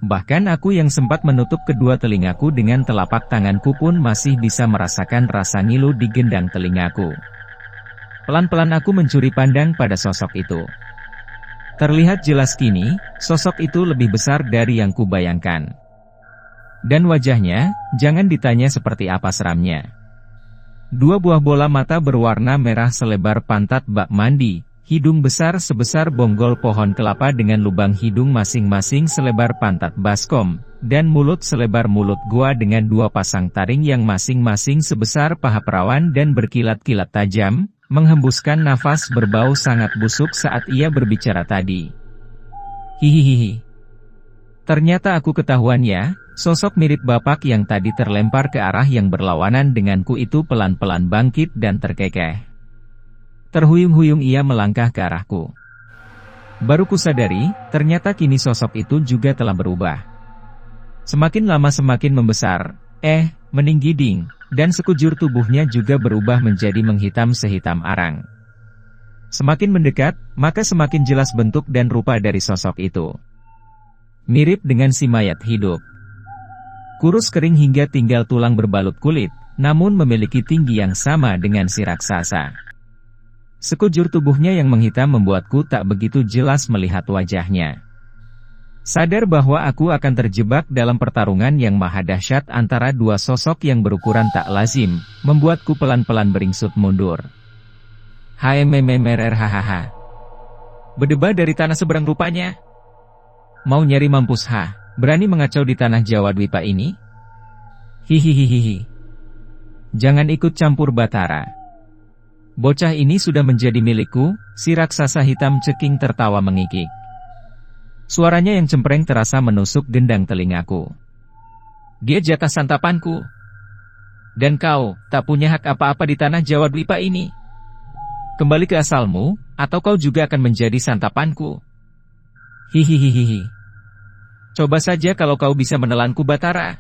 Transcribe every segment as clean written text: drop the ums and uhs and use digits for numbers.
Bahkan aku yang sempat menutup kedua telingaku dengan telapak tanganku pun masih bisa merasakan rasa ngilu di gendang telingaku. Pelan-pelan aku mencuri pandang pada sosok itu. Terlihat jelas kini, sosok itu lebih besar dari yang kubayangkan. Dan wajahnya, jangan ditanya seperti apa seramnya. Dua buah bola mata berwarna merah selebar pantat bak mandi, hidung besar sebesar bonggol pohon kelapa dengan lubang hidung masing-masing selebar pantat baskom, dan mulut selebar mulut gua dengan dua pasang taring yang masing-masing sebesar paha perawan dan berkilat-kilat tajam, menghembuskan nafas berbau sangat busuk saat ia berbicara tadi. Hihihihi. Ternyata aku ketahuan ya. Sosok mirip bapak yang tadi terlempar ke arah yang berlawanan denganku itu pelan-pelan bangkit dan terkekeh. Terhuyung-huyung ia melangkah ke arahku. Baru kusadari, ternyata kini sosok itu juga telah berubah. Semakin lama semakin membesar, meninggi, dan sekujur tubuhnya juga berubah menjadi menghitam sehitam arang. Semakin mendekat, maka semakin jelas bentuk dan rupa dari sosok itu. Mirip dengan si mayat hidup. Kurus kering hingga tinggal tulang berbalut kulit, namun memiliki tinggi yang sama dengan si raksasa. Sekujur tubuhnya yang menghitam membuatku tak begitu jelas melihat wajahnya. Sadar bahwa aku akan terjebak dalam pertarungan yang maha dahsyat antara dua sosok yang berukuran tak lazim, membuatku pelan-pelan beringsut mundur. HMMMRRHHH. Berdebar dari tanah seberang rupanya. Mau nyari mampus berani mengacau di tanah Jawa Dwipa ini? Hihihihihi. Jangan ikut campur Batara. Bocah ini sudah menjadi milikku, si raksasa hitam ceking tertawa mengikik. Suaranya yang cempreng terasa menusuk gendang telingaku. Dia jatah santapanku. Dan kau, tak punya hak apa-apa di tanah Jawa Dwipa ini. Kembali ke asalmu, atau kau juga akan menjadi santapanku. Hihihihihi. Coba saja kalau kau bisa menelanku Batara.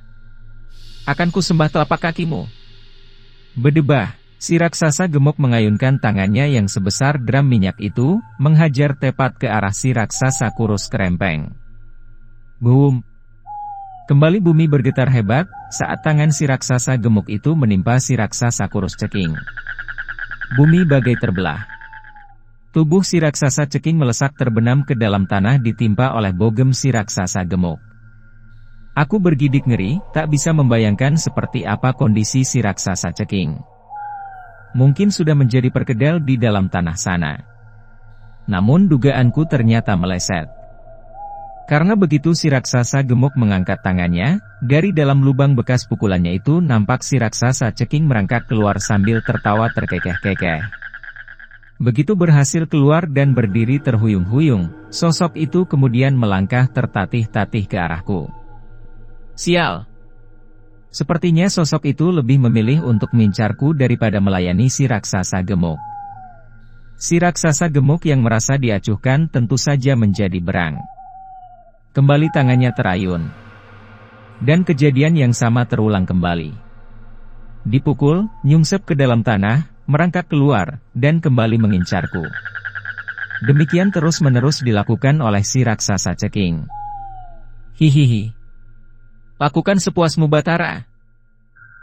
Akan ku sembah telapak kakimu. Bedebah, si raksasa gemuk mengayunkan tangannya yang sebesar drum minyak itu, menghajar tepat ke arah si raksasa kurus kerempeng. Boom! Kembali bumi bergetar hebat, saat tangan si raksasa gemuk itu menimpa si raksasa kurus ceking. Bumi bagai terbelah. Tubuh si raksasa ceking melesak terbenam ke dalam tanah ditimpa oleh bogem si raksasa gemuk. Aku bergidik ngeri, tak bisa membayangkan seperti apa kondisi si raksasa ceking. Mungkin sudah menjadi perkedel di dalam tanah sana. Namun dugaanku ternyata meleset. Karena begitu si raksasa gemuk mengangkat tangannya, dari dalam lubang bekas pukulannya itu nampak si raksasa ceking merangkak keluar sambil tertawa terkekeh-kekeh. Begitu berhasil keluar dan berdiri terhuyung-huyung, sosok itu kemudian melangkah tertatih-tatih ke arahku. Sial! Sepertinya sosok itu lebih memilih untuk mengincarku daripada melayani si raksasa gemuk. Si raksasa gemuk yang merasa diacuhkan tentu saja menjadi berang. Kembali tangannya terayun. Dan kejadian yang sama terulang kembali. Dipukul, nyungsep ke dalam tanah, merangkak keluar, dan kembali mengincarku. Demikian terus-menerus dilakukan oleh si raksasa ceking. Hihihi. Lakukan sepuasmu Batara.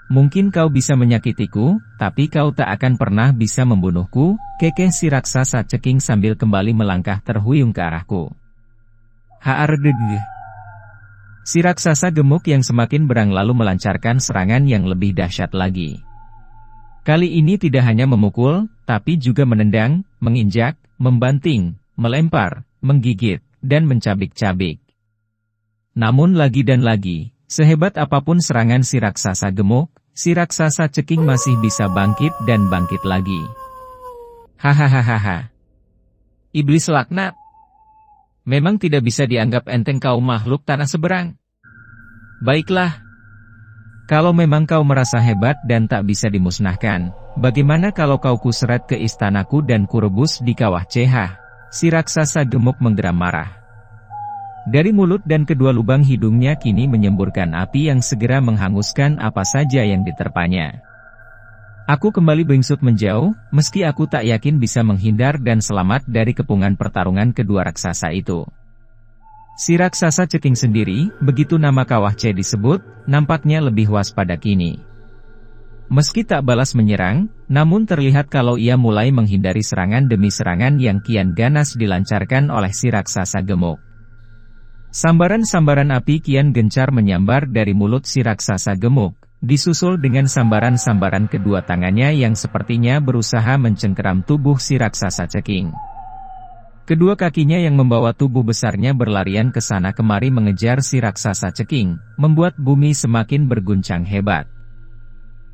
Mungkin kau bisa menyakitiku, tapi kau tak akan pernah bisa membunuhku, kekeh si raksasa ceking sambil kembali melangkah terhuyung ke arahku. Haardeg. Si raksasa gemuk yang semakin berang lalu melancarkan serangan yang lebih dahsyat lagi. Kali ini tidak hanya memukul, tapi juga menendang, menginjak, membanting, melempar, menggigit, dan mencabik-cabik. Namun lagi dan lagi, sehebat apapun serangan si raksasa gemuk, si raksasa ceking masih bisa bangkit dan bangkit lagi. Hahaha. Iblis laknat. Memang tidak bisa dianggap enteng kau makhluk tanah seberang. Baiklah. Kalau memang kau merasa hebat dan tak bisa dimusnahkan, bagaimana kalau kau kuseret ke istanaku dan kurebus di kawah CH? Si raksasa gemuk menggeram marah. Dari mulut dan kedua lubang hidungnya kini menyemburkan api yang segera menghanguskan apa saja yang diterpanya. Aku kembali beringsut menjauh, meski aku tak yakin bisa menghindar dan selamat dari kepungan pertarungan kedua raksasa itu. Si raksasa ceking sendiri, begitu nama Kawah C disebut, nampaknya lebih waspada kini. Meski tak balas menyerang, namun terlihat kalau ia mulai menghindari serangan demi serangan yang kian ganas dilancarkan oleh si raksasa gemuk. Sambaran-sambaran api kian gencar menyambar dari mulut si raksasa gemuk, disusul dengan sambaran-sambaran kedua tangannya yang sepertinya berusaha mencengkeram tubuh si raksasa ceking. Kedua kakinya yang membawa tubuh besarnya berlarian ke sana kemari mengejar si raksasa ceking, membuat bumi semakin berguncang hebat.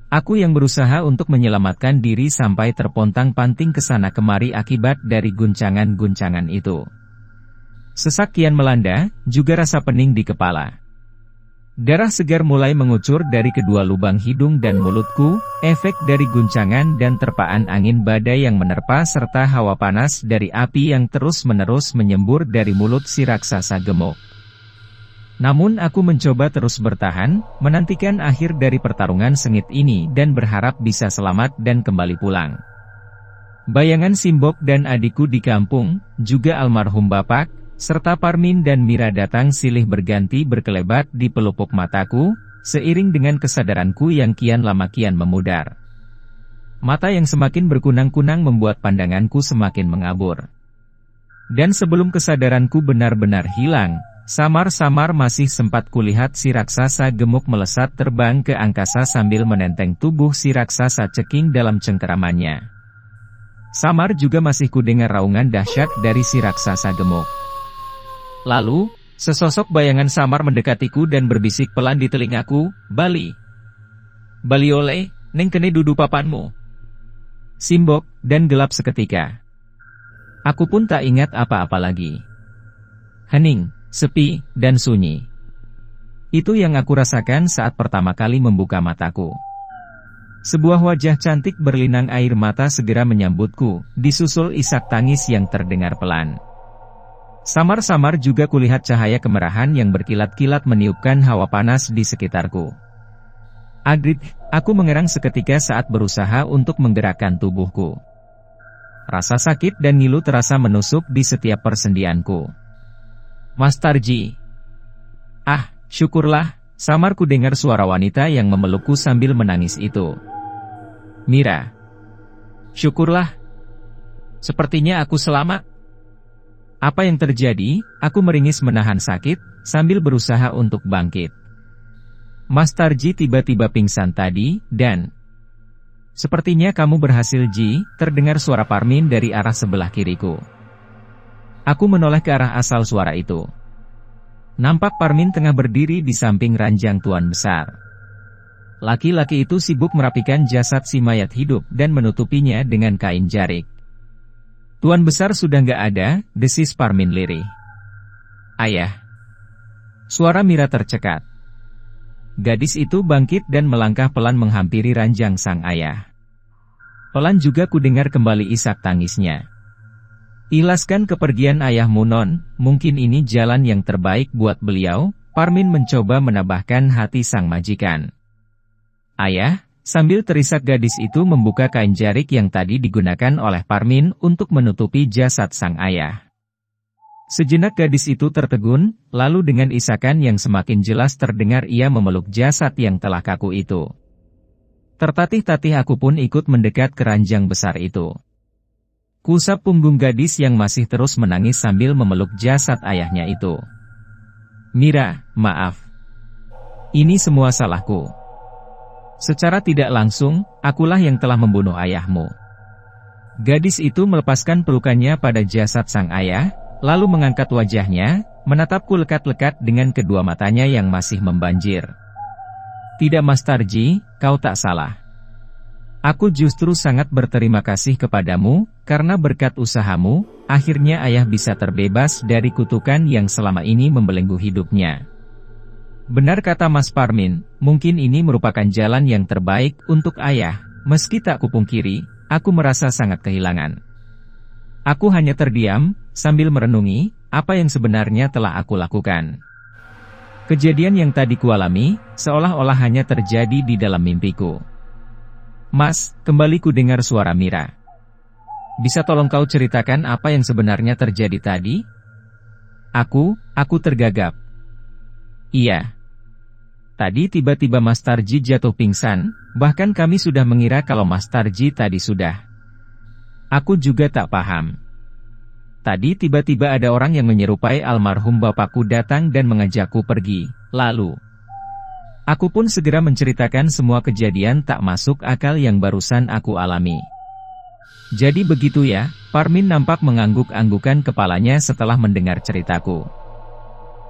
Aku yang berusaha untuk menyelamatkan diri sampai terpontang-panting ke sana kemari akibat dari guncangan-guncangan itu. Sesak kian melanda, juga rasa pening di kepala. Darah segar mulai mengucur dari kedua lubang hidung dan mulutku, efek dari guncangan dan terpaan angin badai yang menerpa serta hawa panas dari api yang terus-menerus menyembur dari mulut si raksasa gemuk. Namun aku mencoba terus bertahan, menantikan akhir dari pertarungan sengit ini dan berharap bisa selamat dan kembali pulang. Bayangan Simbok dan adikku di kampung, juga almarhum bapak, serta Parmin dan Mira datang silih berganti berkelebat di pelupuk mataku, seiring dengan kesadaranku yang kian lama kian memudar. Mata yang semakin berkunang-kunang membuat pandanganku semakin mengabur. Dan sebelum kesadaranku benar-benar hilang, samar-samar masih sempat kulihat si raksasa gemuk melesat terbang ke angkasa sambil menenteng tubuh si raksasa ceking dalam cengkeramannya. Samar juga masih kudengar raungan dahsyat dari si raksasa gemuk. Lalu, sesosok bayangan samar mendekatiku dan berbisik pelan di telingaku, "Bali. Bali oleh, neng kene dudu papanmu." Simbok, dan gelap seketika. Aku pun tak ingat apa-apa lagi. Hening, sepi, dan sunyi. Itu yang aku rasakan saat pertama kali membuka mataku. Sebuah wajah cantik berlinang air mata segera menyambutku, disusul isak tangis yang terdengar pelan. Samar-samar juga kulihat cahaya kemerahan yang berkilat-kilat meniupkan hawa panas di sekitarku. Agrit, aku mengerang seketika saat berusaha untuk menggerakkan tubuhku. Rasa sakit dan ngilu terasa menusuk di setiap persendianku. Mastarji. Ah, syukurlah, samar ku dengar suara wanita yang memelukku sambil menangis itu. Mira. Syukurlah. Sepertinya aku selamat. Apa yang terjadi? Aku meringis menahan sakit, sambil berusaha untuk bangkit. Mastarji tiba-tiba pingsan tadi, dan... Sepertinya kamu berhasil Ji, terdengar suara Parmin dari arah sebelah kiriku. Aku menoleh ke arah asal suara itu. Nampak Parmin tengah berdiri di samping ranjang tuan besar. Laki-laki itu sibuk merapikan jasad si mayat hidup dan menutupinya dengan kain jarik. Tuan besar sudah nggak ada, desis Parmin lirih. Ayah. Suara Mira tercekat. Gadis itu bangkit dan melangkah pelan menghampiri ranjang sang ayah. Pelan juga kudengar kembali isak tangisnya. Ikhlaskan kepergian ayahmu non, mungkin ini jalan yang terbaik buat beliau, Parmin mencoba menambahkan hati sang majikan. Ayah. Sambil terisak gadis itu membuka kain jarik yang tadi digunakan oleh Parmin untuk menutupi jasad sang ayah. Sejenak gadis itu tertegun, lalu dengan isakan yang semakin jelas terdengar ia memeluk jasad yang telah kaku itu. Tertatih-tatih aku pun ikut mendekat ke ranjang besar itu. Kusap punggung gadis yang masih terus menangis sambil memeluk jasad ayahnya itu. Mira, maaf. Ini semua salahku. Secara tidak langsung, akulah yang telah membunuh ayahmu. Gadis itu melepaskan pelukannya pada jasad sang ayah, lalu mengangkat wajahnya, menatapku lekat-lekat dengan kedua matanya yang masih membanjir. Tidak Mastarji, kau tak salah. Aku justru sangat berterima kasih kepadamu, karena berkat usahamu, akhirnya ayah bisa terbebas dari kutukan yang selama ini membelenggu hidupnya. Benar kata Mas Parmin, mungkin ini merupakan jalan yang terbaik untuk ayah, meski tak kupungkiri, aku merasa sangat kehilangan. Aku hanya terdiam, sambil merenungi, apa yang sebenarnya telah aku lakukan. Kejadian yang tadi kualami, seolah-olah hanya terjadi di dalam mimpiku. Mas, kembali kudengar suara Mira. Bisa tolong kau ceritakan apa yang sebenarnya terjadi tadi? Aku tergagap. Iya. Tadi tiba-tiba Mas Tarji jatuh pingsan, bahkan kami sudah mengira kalau Mas Tarji tadi sudah. Aku juga tak paham. Tadi tiba-tiba ada orang yang menyerupai almarhum bapakku datang dan mengajakku pergi, lalu aku pun segera menceritakan semua kejadian tak masuk akal yang barusan aku alami. Jadi begitu ya, Parmin nampak mengangguk-anggukan kepalanya setelah mendengar ceritaku.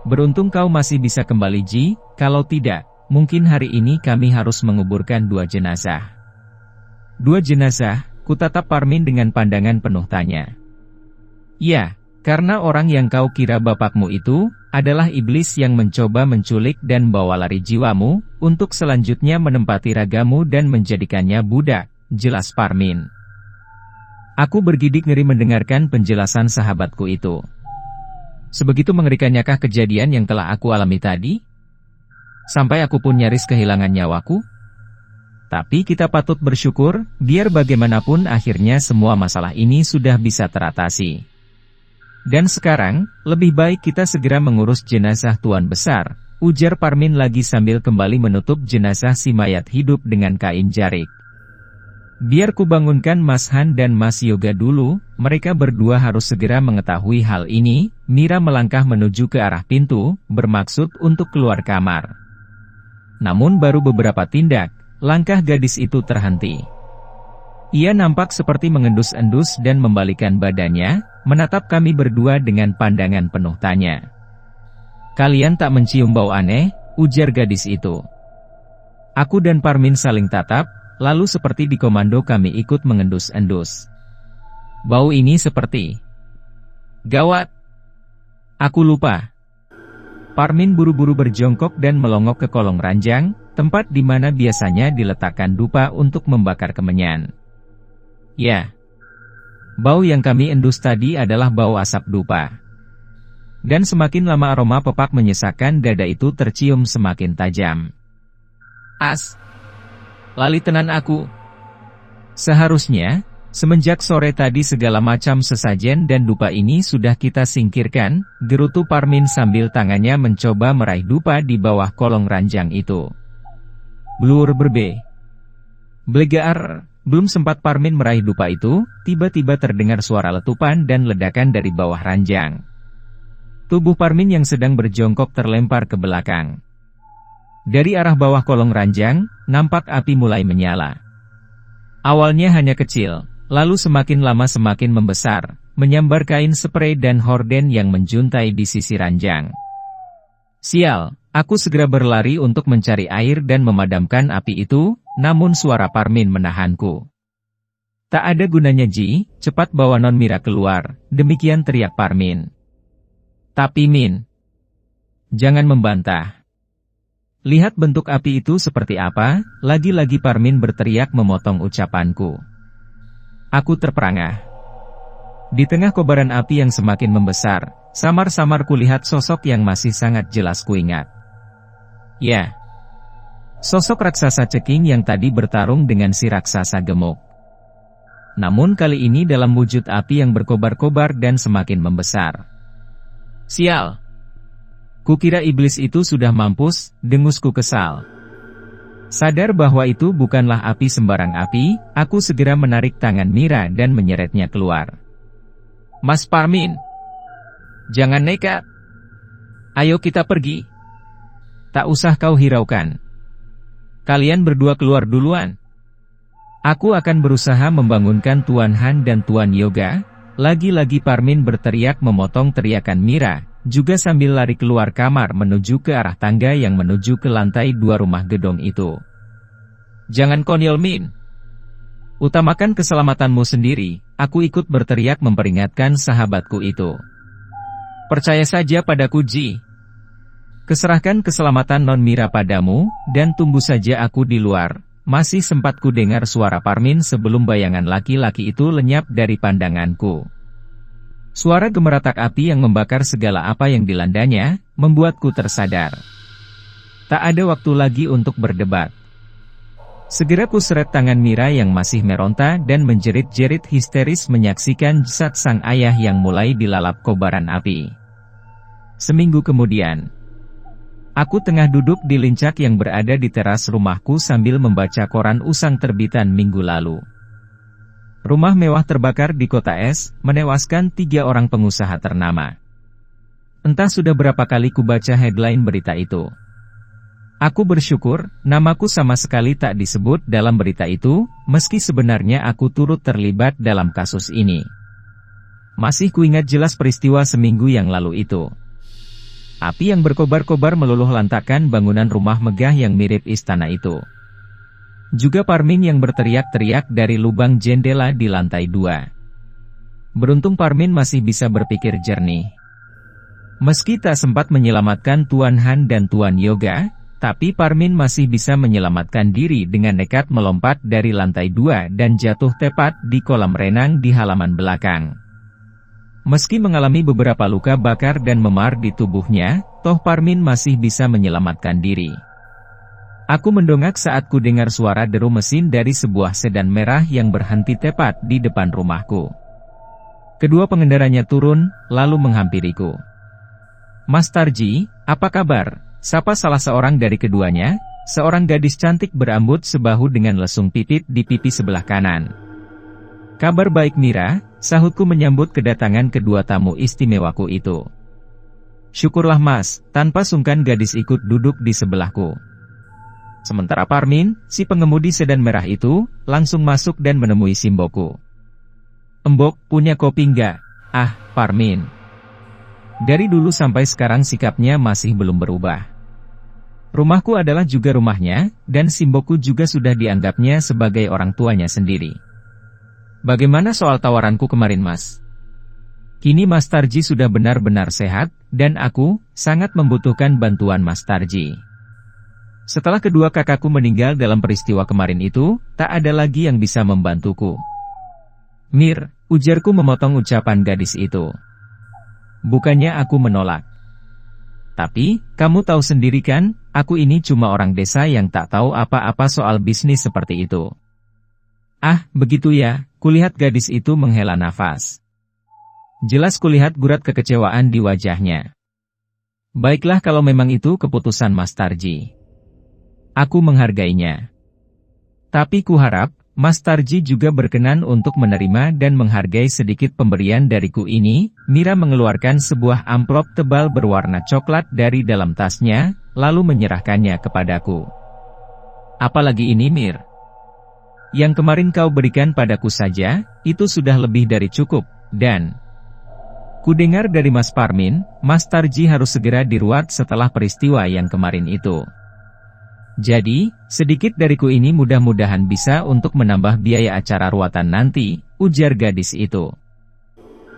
Beruntung kau masih bisa kembali Ji, kalau tidak, mungkin hari ini kami harus menguburkan 2 jenazah. 2 jenazah, kutatap Parmin dengan pandangan penuh tanya. Ya, karena orang yang kau kira bapakmu itu, adalah iblis yang mencoba menculik dan bawa lari jiwamu, untuk selanjutnya menempati ragamu dan menjadikannya budak, jelas Parmin. Aku bergidik ngeri mendengarkan penjelasan sahabatku itu. Sebegitu mengerikanyakah kejadian yang telah aku alami tadi? Sampai aku pun nyaris kehilangan nyawaku? Tapi kita patut bersyukur, biar bagaimanapun akhirnya semua masalah ini sudah bisa teratasi. Dan sekarang, lebih baik kita segera mengurus jenazah Tuan Besar, ujar Parmin lagi sambil kembali menutup jenazah si mayat hidup dengan kain jarik. Biar ku bangunkan Mas Han dan Mas Yoga dulu, mereka berdua harus segera mengetahui hal ini. Mira melangkah menuju ke arah pintu, bermaksud untuk keluar kamar. Namun baru beberapa tindak, langkah gadis itu terhenti. Ia nampak seperti mengendus-endus dan membalikan badannya, menatap kami berdua dengan pandangan penuh tanya. Kalian tak mencium bau aneh, ujar gadis itu. Aku dan Parmin saling tatap, lalu seperti dikomando kami ikut mengendus-endus. Bau ini seperti... Gawat! Aku lupa. Parmin buru-buru berjongkok dan melongok ke kolong ranjang, tempat di mana biasanya diletakkan dupa untuk membakar kemenyan. Ya. Bau yang kami endus tadi adalah bau asap dupa. Dan semakin lama aroma pepak menyesakkan dada itu tercium semakin tajam. Lali tenan aku. Seharusnya, semenjak sore tadi segala macam sesajen dan dupa ini sudah kita singkirkan, gerutu Parmin sambil tangannya mencoba meraih dupa di bawah kolong ranjang itu. Blur berbe. Blegaar, belum sempat Parmin meraih dupa itu, tiba-tiba terdengar suara letupan dan ledakan dari bawah ranjang. Tubuh Parmin yang sedang berjongkok terlempar ke belakang. Dari arah bawah kolong ranjang, nampak api mulai menyala. Awalnya hanya kecil, lalu semakin lama semakin membesar, menyambar kain sprei dan horden yang menjuntai di sisi ranjang. Sial, aku segera berlari untuk mencari air dan memadamkan api itu, namun suara Parmin menahanku. Tak ada gunanya Ji, cepat bawa Non Mira keluar, demikian teriak Parmin. Tapi Min, jangan membantah. Lihat bentuk api itu seperti apa, lagi-lagi Parmin berteriak memotong ucapanku. Aku terperangah. Di tengah kobaran api yang semakin membesar, samar-samar kulihat sosok yang masih sangat jelas kuingat. Ya, sosok raksasa ceking yang tadi bertarung dengan si raksasa gemuk. Namun kali ini dalam wujud api yang berkobar-kobar dan semakin membesar. Sial! Kukira iblis itu sudah mampus, dengusku kesal. Sadar bahwa itu bukanlah api sembarang api, aku segera menarik tangan Mira dan menyeretnya keluar. Mas Parmin! Jangan nekat! Ayo kita pergi! Tak usah kau hiraukan. Kalian berdua keluar duluan. Aku akan berusaha membangunkan Tuan Han dan Tuan Yoga. Lagi-lagi Parmin berteriak memotong teriakan Mira, juga sambil lari keluar kamar menuju ke arah tangga yang menuju ke lantai 2 rumah gedung itu. Jangan konyol Min. Utamakan keselamatanmu sendiri, aku ikut berteriak memperingatkan sahabatku itu. Percaya saja padaku Ji. Keserahkan keselamatan Non Mira padamu, dan tunggu saja aku di luar. Masih sempat ku dengar suara Parmin sebelum bayangan laki-laki itu lenyap dari pandanganku. Suara gemeratak api yang membakar segala apa yang dilandanya, membuatku tersadar. Tak ada waktu lagi untuk berdebat. Segera ku seret tangan Mira yang masih meronta dan menjerit-jerit histeris menyaksikan jasad sang ayah yang mulai dilalap kobaran api. Seminggu kemudian, aku tengah duduk di lincak yang berada di teras rumahku sambil membaca koran usang terbitan minggu lalu. Rumah mewah terbakar di kota es, menewaskan 3 orang pengusaha ternama. Entah sudah berapa kali kubaca headline berita itu. Aku bersyukur, namaku sama sekali tak disebut dalam berita itu, meski sebenarnya aku turut terlibat dalam kasus ini. Masih kuingat jelas peristiwa seminggu yang lalu itu. Api yang berkobar-kobar meluluh lantakkan bangunan rumah megah yang mirip istana itu. Juga Parmin yang berteriak-teriak dari lubang jendela di lantai 2. Beruntung Parmin masih bisa berpikir jernih. Meski tak sempat menyelamatkan Tuan Han dan Tuan Yoga, tapi Parmin masih bisa menyelamatkan diri dengan nekat melompat dari lantai 2 dan jatuh tepat di kolam renang di halaman belakang. Meski mengalami beberapa luka bakar dan memar di tubuhnya, toh Parmin masih bisa menyelamatkan diri. Aku mendongak saat ku dengar suara deru mesin dari sebuah sedan merah yang berhenti tepat di depan rumahku. Kedua pengendaranya turun, lalu menghampiriku. "Mas Tarji, apa kabar?" Sapa salah seorang dari keduanya, seorang gadis cantik berambut sebahu dengan lesung pipit di pipi sebelah kanan. "Kabar baik Mira," sahutku menyambut kedatangan kedua tamu istimewaku itu. "Syukurlah Mas," tanpa sungkan gadis ikut duduk di sebelahku. Sementara Parmin, si pengemudi sedan merah itu, langsung masuk dan menemui Simboku. "Embok, punya kopi nggak?" "Ah, Parmin." Dari dulu sampai sekarang sikapnya masih belum berubah. Rumahku adalah juga rumahnya, dan Simboku juga sudah dianggapnya sebagai orang tuanya sendiri. "Bagaimana soal tawaranku kemarin Mas? Kini Mas Tarji sudah benar-benar sehat, dan aku sangat membutuhkan bantuan Mas Tarji. Setelah kedua kakakku meninggal dalam peristiwa kemarin itu, tak ada lagi yang bisa membantuku." "Mir," ujarku memotong ucapan gadis itu. "Bukannya aku menolak. Tapi, kamu tahu sendiri kan, aku ini cuma orang desa yang tak tahu apa-apa soal bisnis seperti itu." "Ah, begitu ya," kulihat gadis itu menghela nafas. Jelas kulihat gurat kekecewaan di wajahnya. "Baiklah kalau memang itu keputusan Mas Tarji. Aku menghargainya. Tapi kuharap, Mas Tarji juga berkenan untuk menerima dan menghargai sedikit pemberian dariku ini." Mira mengeluarkan sebuah amplop tebal berwarna coklat dari dalam tasnya, lalu menyerahkannya kepadaku. "Apalagi ini Mir? Yang kemarin kau berikan padaku saja, itu sudah lebih dari cukup, dan ku dengar dari Mas Parmin, Mas Tarji harus segera diruat setelah peristiwa yang kemarin itu. Jadi, sedikit dariku ini mudah-mudahan bisa untuk menambah biaya acara ruatan nanti," ujar gadis itu.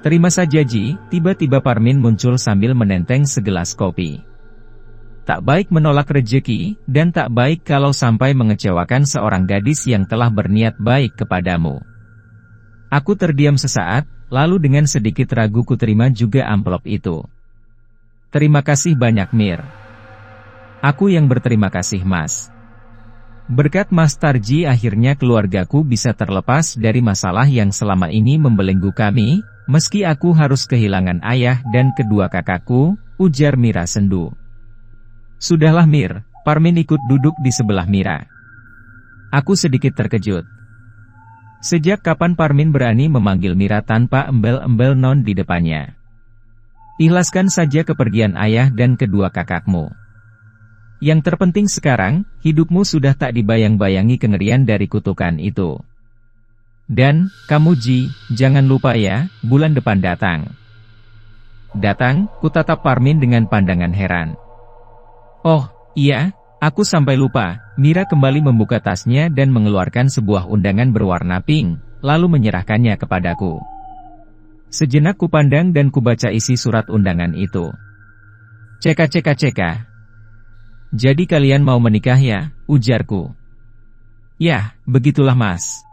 "Terima saja Ji." Tiba-tiba Parmin muncul sambil menenteng segelas kopi. "Tak baik menolak rejeki, dan tak baik kalau sampai mengecewakan seorang gadis yang telah berniat baik kepadamu." Aku terdiam sesaat, lalu dengan sedikit ragu ku terima juga amplop itu. "Terima kasih banyak Mir." "Aku yang berterima kasih Mas. Berkat Mas Tarji akhirnya keluargaku bisa terlepas dari masalah yang selama ini membelenggu kami, meski aku harus kehilangan ayah dan kedua kakakku," ujar Mira sendu. "Sudahlah Mir." Parmin ikut duduk di sebelah Mira. Aku sedikit terkejut. Sejak kapan Parmin berani memanggil Mira tanpa embel-embel non di depannya? "Ikhlaskan saja kepergian ayah dan kedua kakakmu. Yang terpenting sekarang, hidupmu sudah tak dibayang-bayangi kengerian dari kutukan itu. Dan, kamu Ji, jangan lupa ya, bulan depan datang." "Datang?" Kutatap Parmin dengan pandangan heran. "Oh, iya, aku sampai lupa." Mira kembali membuka tasnya dan mengeluarkan sebuah undangan berwarna pink, lalu menyerahkannya kepadaku. Sejenak kupandang dan kubaca isi surat undangan itu. "Ceka. Jadi kalian mau menikah ya?" ujarku. "Yah, begitulah Mas.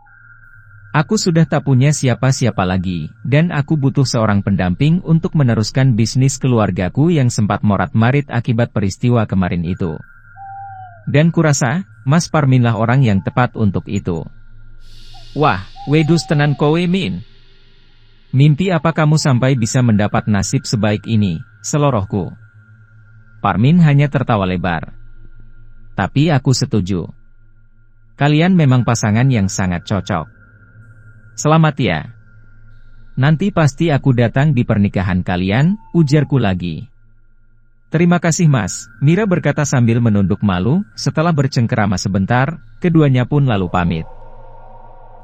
Aku sudah tak punya siapa-siapa lagi, dan aku butuh seorang pendamping untuk meneruskan bisnis keluargaku yang sempat morat-marit akibat peristiwa kemarin itu. Dan kurasa, Mas Parminlah orang yang tepat untuk itu." "Wah, wedus tenan kowe Min. Mimpi apa kamu sampai bisa mendapat nasib sebaik ini?" selorohku. Parmin hanya tertawa lebar. Tapi aku setuju. Kalian memang pasangan yang sangat cocok. Selamat ya. Nanti pasti aku datang di pernikahan kalian, ujarku lagi. Terima kasih mas, Mira berkata sambil menunduk malu. Setelah bercengkerama sebentar, keduanya pun lalu pamit.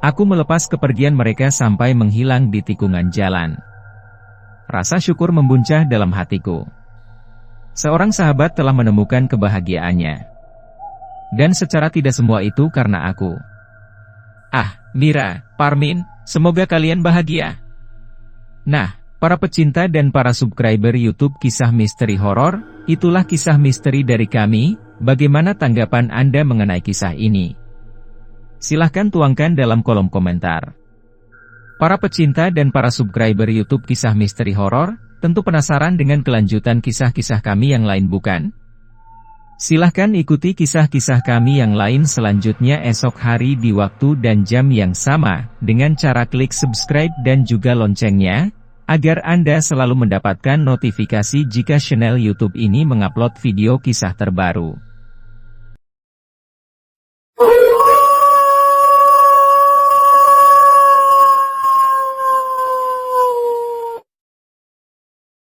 Aku melepas kepergian mereka sampai menghilang di tikungan jalan. Rasa syukur membuncah dalam hatiku. Seorang sahabat telah menemukan kebahagiaannya. Dan secara tidak semua itu karena aku. Ah, Mira, Parmin, semoga kalian bahagia. Nah, para pecinta dan para subscriber YouTube Kisah Misteri Horor, itulah kisah misteri dari kami. Bagaimana tanggapan Anda mengenai kisah ini? Silahkan tuangkan dalam kolom komentar. Para pecinta dan para subscriber YouTube Kisah Misteri Horor, tentu penasaran dengan kelanjutan kisah-kisah kami yang lain bukan? Silahkan ikuti kisah-kisah kami yang lain selanjutnya esok hari di waktu dan jam yang sama, dengan cara klik subscribe dan juga loncengnya, agar Anda selalu mendapatkan notifikasi jika channel YouTube ini mengupload video kisah terbaru.